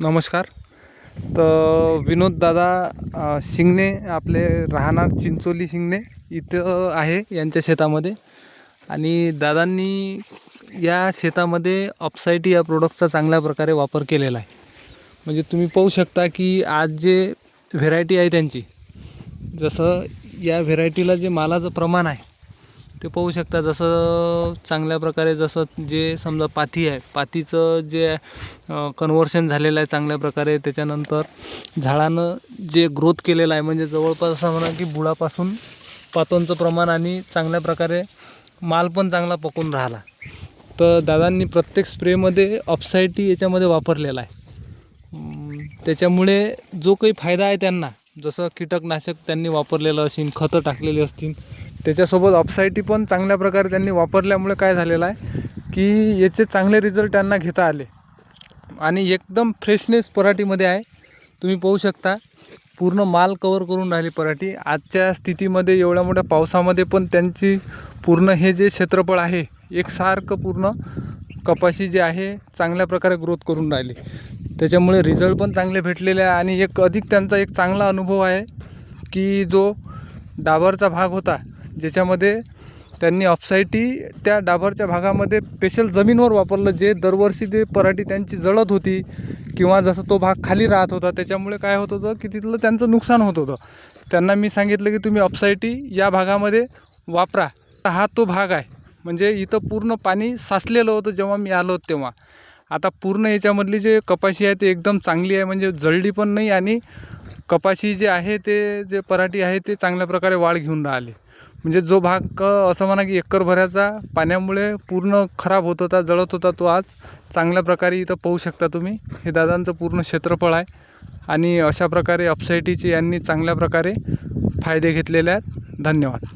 नमस्कार. तर विनोद दादा शिंगणे आपले राहणार चिंचोली शिंगणे इथं आहे यांच्या शेतामध्ये. आणि दादांनी या शेतामध्ये ऑप्साइटी या प्रोडक्टचा चांगल्या प्रकारे वापर केलेला आहे. म्हणजे तुम्ही पाहू शकता की आज जे व्हेरायटी आहे त्यांची, जसं या व्हेरायटीला जे मालाचं प्रमाण आहे ते पाहू शकता. जसं चांगल्या प्रकारे जसं जे समजा पाती आहे, पातीचं जे कन्व्हर्शन झालेलं आहे चांगल्या प्रकारे. त्याच्यानंतर झाडानं जे ग्रोथ केलेलं आहे, म्हणजे जवळपास असं म्हणा की बुडापासून पातोंचं प्रमाण आणि चांगल्या प्रकारे माल पण चांगला पकून राहिला. तर दादांनी प्रत्येक स्प्रेमध्ये ऑप्साइटी याच्यामध्ये वापरलेला आहे. त्याच्यामुळे जो काही फायदा आहे त्यांना, जसं कीटकनाशक त्यांनी वापरलेलं असेल, खतं टाकलेली असतील, त्याच्यासोबत ऑप्साइटी पण चांगल्या प्रकारे त्यांनी वापरल्यामुळे काय झालेलं आहे की याचे चांगले रिझल्ट त्यांना घेता आले. आणि एकदम फ्रेशनेस पराठीमध्ये आहे. तुम्ही पाहू शकता पूर्ण माल कवर करून राहिली पराठी. आजच्या स्थितीमध्ये एवढ्या मोठ्या पावसामध्ये पण त्यांची पूर्ण हे जे क्षेत्रफळ आहे एकसारखं पूर्ण कपाशी जे आहे चांगल्या प्रकारे ग्रोथ करून राहिली. त्याच्यामुळे रिझल्ट पण चांगले भेटलेले आहे. आणि एक अधिक त्यांचा एक चांगला अनुभव आहे की जो डाबरचा भाग होता ज्याच्यामध्ये त्यांनी ऑप्साइटी त्या डाबरच्या भागामध्ये स्पेशल जमीनवर वापरलं, जे दरवर्षी ते पराठी त्यांची जळत होती किंवा जसं तो भाग खाली राहत होता. त्याच्यामुळे काय होत होतं की तिथलं त्यांचं नुकसान होत होतं. त्यांना मी सांगितलं की तुम्ही ऑप्साइटी या भागामध्ये वापरा. हा तो भाग आहे, म्हणजे इथं पूर्ण पाणी साचलेलं होतं जेव्हा मी आलो होतो तेव्हा. आता पूर्ण याच्यामधली जे कपाशी आहे ते एकदम चांगली आहे, म्हणजे जळली पण नाही. आणि कपाशी जे आहे ते जे पराठी आहे ते चांगल्या प्रकारे वाढ घेऊन राहिले. म्हणजे जो भाग असं म्हणा की एकरभराचा पाण्यामुळे पूर्ण खराब होत होता, जळत होता, तो आज चांगल्या प्रकारे इथं पाहू शकता तुम्ही. हे दादांचं पूर्ण क्षेत्रफळ आहे. आणि अशा प्रकारे ऑप्साइटीचे यांनी चांगल्या प्रकारे फायदे घेतलेले आहेत. धन्यवाद.